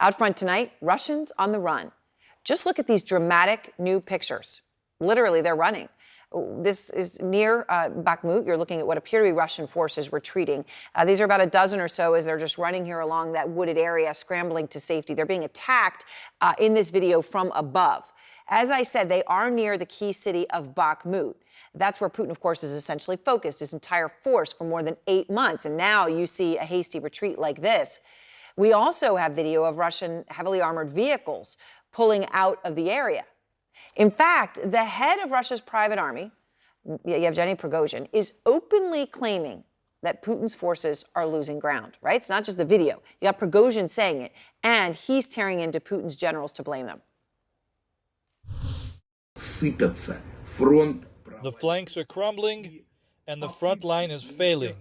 Out front tonight, Russians on the run. Just look at these dramatic new pictures. Literally, they're running. This is near Bakhmut. You're looking at what appear to be Russian forces retreating. These are about a dozen or so as they're just running here along that wooded area, scrambling to safety. They're being attacked in this video from above. As I said, they are near the key city of Bakhmut. That's where Putin, of course, is essentially focused his entire force for more than 8 months. And now you see a hasty retreat like this. We also have video of Russian heavily armored vehicles pulling out of the area. In fact, the head of Russia's private army, Yevgeny Prigozhin, is openly claiming that Putin's forces are losing ground, right? It's not just the video. You got Prigozhin saying it, and he's tearing into Putin's generals to blame them. The flanks are crumbling, and the front line is failing.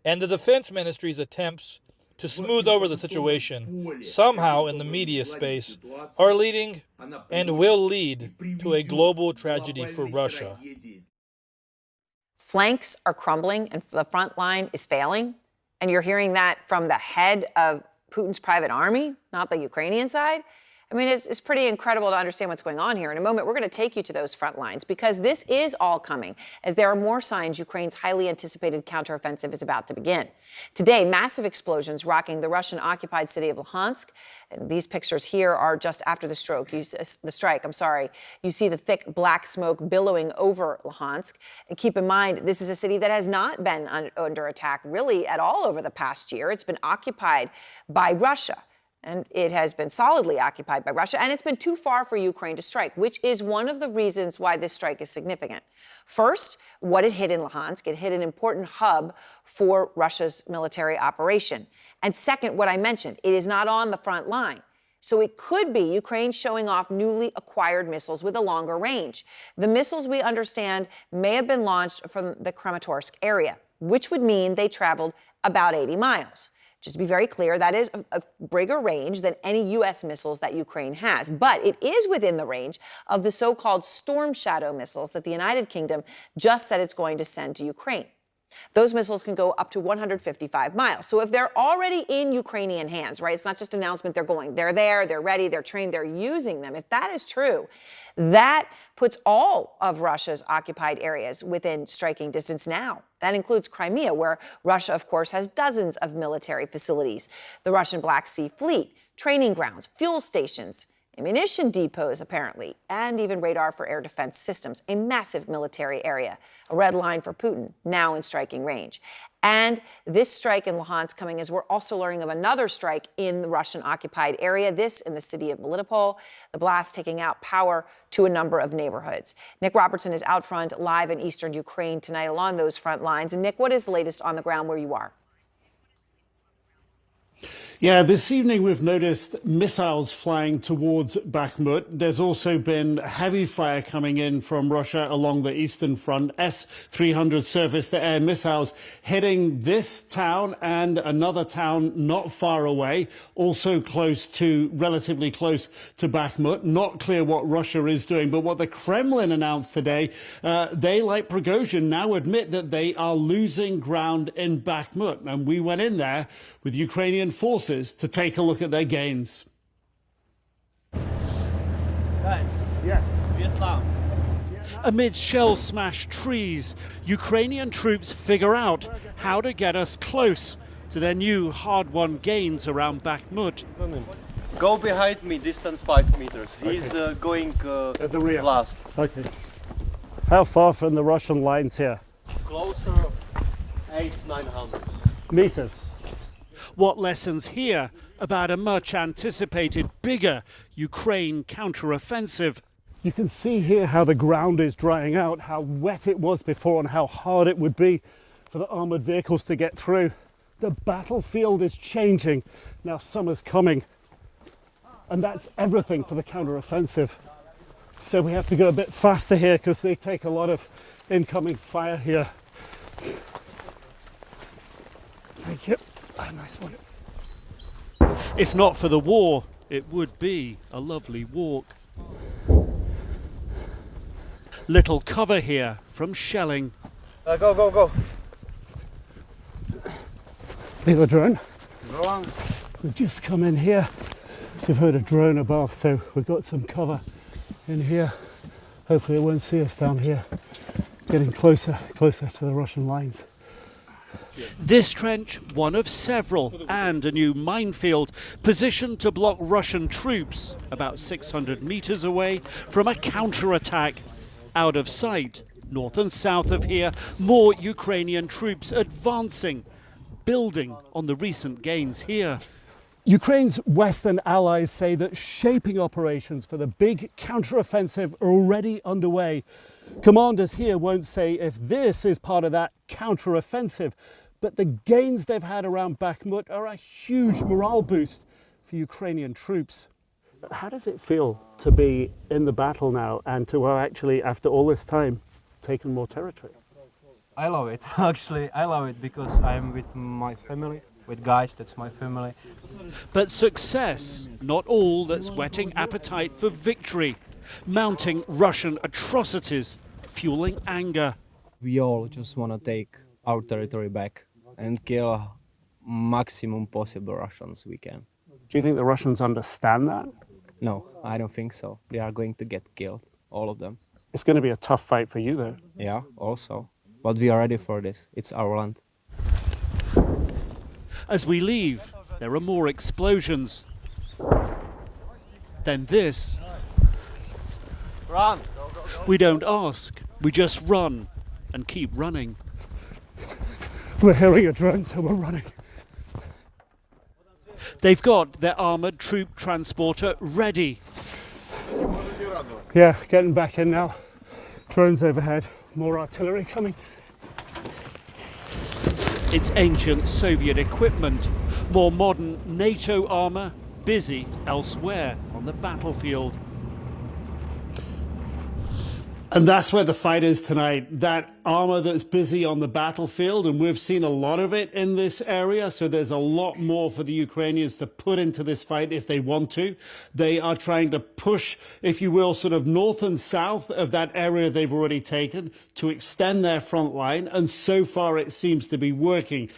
And the defense ministry's attempts to smooth over the situation, somehow in the media space, are leading and will lead to a global tragedy for Russia. Flanks are crumbling and the front line is failing. And you're hearing that from the head of Putin's private army, not the Ukrainian side. I mean, it's pretty incredible to understand what's going on here. In a moment, we're going to take you to those front lines because this is all coming as there are more signs Ukraine's highly anticipated counteroffensive is about to begin. Today, massive explosions rocking the Russian-occupied city of Luhansk. And these pictures here are just after the strike. You see the thick black smoke billowing over Luhansk. And keep in mind, this is a city that has not been under attack really at all over the past year. It's been occupied by Russia. And it has been solidly occupied by Russia, and it's been too far for Ukraine to strike, which is one of the reasons why this strike is significant. First, what it hit in Luhansk, it hit an important hub for Russia's military operation. And second, what I mentioned, it is not on the front line. So it could be Ukraine showing off newly acquired missiles with a longer range. The missiles, we understand, may have been launched from the Kramatorsk area, which would mean they traveled about 80 miles. Just to be very clear, that is a bigger range than any U.S. missiles that Ukraine has. But it is within the range of the so-called Storm Shadow missiles that the United Kingdom just said it's going to send to Ukraine. Those missiles can go up to 155 miles. So if they're already in Ukrainian hands, right, it's not just an announcement they're going. They're there, they're ready, they're trained, they're using them. If that is true, that puts all of Russia's occupied areas within striking distance now. That includes Crimea, where Russia, of course, has dozens of military facilities. The Russian Black Sea Fleet, training grounds, fuel stations, ammunition depots, apparently, and even radar for air defense systems, a massive military area, a red line for Putin, now in striking range. And this strike in Luhansk coming as we're also learning of another strike in the Russian-occupied area, this in the city of Melitopol, the blast taking out power to a number of neighborhoods. Nick Robertson is out front, live in eastern Ukraine tonight along those front lines. And Nick, what is the latest on the ground where you are? Yeah, this evening we've noticed missiles flying towards Bakhmut. There's also been heavy fire coming in from Russia along the eastern front. S-300 surface-to-air missiles hitting this town and another town not far away, also relatively close to Bakhmut. Not clear what Russia is doing, but what the Kremlin announced today, they, like Prigozhin, now admit that they are losing ground in Bakhmut. And we went in there with Ukrainian forces to take a look at their gains. Guys, yes. Vietnam. Amid shell-smashed trees, Ukrainian troops figure out how to get us close to their new hard-won gains around Bakhmut. Go behind me, distance 5 meters. He's going at the rear. last. Okay. How far from the Russian lines here? Closer, 800-900 meters. What lessons here about a much anticipated bigger Ukraine counteroffensive? You can see here how the ground is drying out, how wet it was before and how hard it would be for the armored vehicles to get through. The battlefield is changing. Now summer's coming. And that's everything for the counteroffensive. So we have to go a bit faster here because they take a lot of incoming fire here. Thank you. Nice one. If not for the war, it would be a lovely walk. Little cover here from shelling. Go. Little drone. Drone. We've just come in here, so we've heard a drone above, so we've got some cover in here. Hopefully it won't see us down here, getting closer to the Russian lines. This trench, one of several, and a new minefield positioned to block Russian troops about 600 meters away from a counterattack. Out of sight, north and south of here, more Ukrainian troops advancing, building on the recent gains here. Ukraine's Western allies say that shaping operations for the big counteroffensive are already underway. Commanders here won't say if this is part of that counteroffensive, but the gains they've had around Bakhmut are a huge morale boost for Ukrainian troops. How does it feel to be in the battle now and to have actually, after all this time, taken more territory? I love it. Actually, I love it because I'm with my family, with guys, that's my family. But success, not all that's whetting appetite for victory. Mounting Russian atrocities, fueling anger. We all just want to take our territory back and kill maximum possible Russians we can. Do you think the Russians understand that? No, I don't think so. They are going to get killed, all of them. It's going to be a tough fight for you, though. Yeah, also. But we are ready for this. It's our land. As we leave, there are more explosions. Then this. Run! We don't ask, we just run and keep running. We're hearing a drone, so we're running. They've got their armoured troop transporter ready. Yeah, getting back in now. Drones overhead, more artillery coming. It's ancient Soviet equipment, more modern NATO armour, busy elsewhere on the battlefield. And that's where the fight is tonight, that armour that's busy on the battlefield, and we've seen a lot of it in this area, so there's a lot more for the Ukrainians to put into this fight if they want to. They are trying to push, if you will, sort of north and south of that area they've already taken to extend their front line, and so far it seems to be working.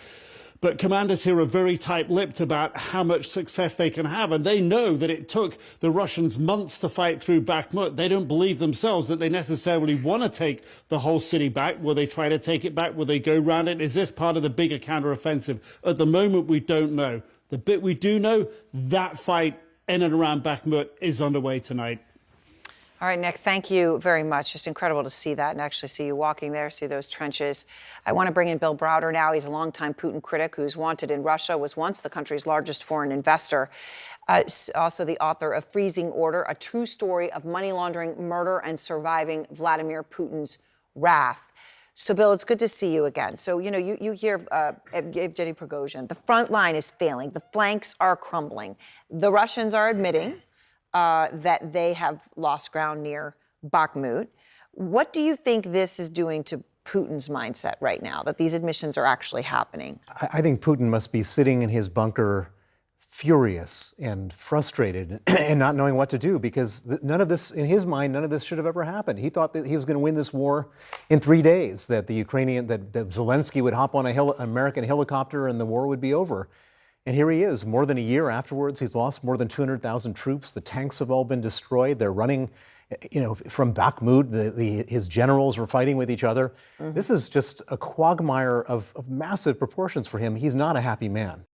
But commanders here are very tight-lipped about how much success they can have, and they know that it took the Russians months to fight through Bakhmut. They don't believe themselves that they necessarily want to take the whole city back. Will they try to take it back? Will they go round it? Is this part of the bigger counteroffensive? At the moment, we don't know. The bit we do know, that fight in and around Bakhmut is underway tonight. All right, Nick, thank you very much. Just incredible to see that and actually see you walking there, see those trenches. I want to bring in Bill Browder now. He's a longtime Putin critic who's wanted in Russia, was once the country's largest foreign investor. Also the author of Freezing Order, a true story of money laundering, murder, and surviving Vladimir Putin's wrath. So, Bill, it's good to see you again. So, you know, you hear Evgeny Prigozhin. The front line is failing. The flanks are crumbling. The Russians are admitting that they have lost ground near Bakhmut. What do you think this is doing to Putin's mindset right now, that these admissions are actually happening? I think Putin must be sitting in his bunker furious and frustrated and not knowing what to do, because none of this, in his mind, none of this should have ever happened. He thought that he was going to win this war in 3 days, that the Ukrainian, that Zelensky would hop on an American helicopter and the war would be over. And here he is, more than a year afterwards. He's lost more than 200,000 troops. The tanks have all been destroyed. They're running, you know, from Bakhmut. His generals were fighting with each other. This is just a quagmire of massive proportions for him. He's not a happy man.